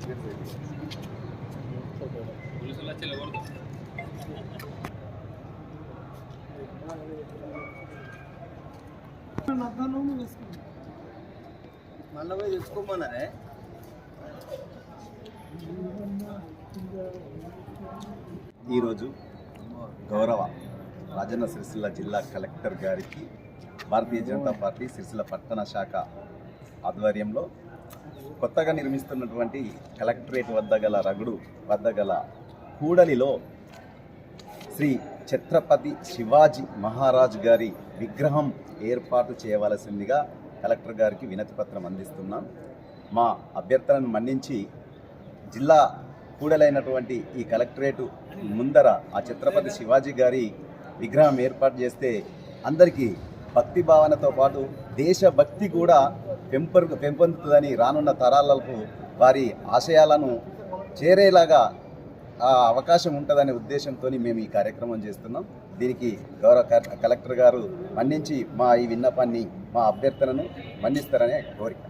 మళ్ళీ పోయి తెచ్చుకోమన్నారే. ఈరోజు గౌరవ రాజన్న సిరిసిల్ల జిల్లా కలెక్టర్ గారికి భారతీయ జనతా పార్టీ సిరిసిల్ల పట్టణ శాఖ ఆధ్వర్యంలో కొత్తగా నిర్మిస్తున్నటువంటి కలెక్టరేట్ వద్ద గల రగుడు వద్ద గల కూడలిలో శ్రీ ఛత్రపతి శివాజీ మహారాజ్ గారి విగ్రహం ఏర్పాటు చేయవలసిందిగా కలెక్టర్ గారికి వినతి పత్రం అందిస్తున్నాం. మా అభ్యర్థనను మన్నించి జిల్లా కూడలైనటువంటి ఈ కలెక్టరేటు ముందర ఆ ఛత్రపతి శివాజీ గారి విగ్రహం ఏర్పాటు చేస్తే అందరికీ భక్తి భావనతో పాటు దేశభక్తి కూడా పెంపొందుతుందని, రానున్న తరాలకు వారి ఆశయాలను చేరేలాగా ఆ అవకాశం ఉంటుందనే ఉద్దేశంతో మేము ఈ కార్యక్రమం చేస్తున్నాం. దీనికి గౌరవ కలెక్టర్ గారు మన్నించి మా ఈ విన్నపాన్ని, మా అభ్యర్థనను మన్నిస్తారనే కోరిక.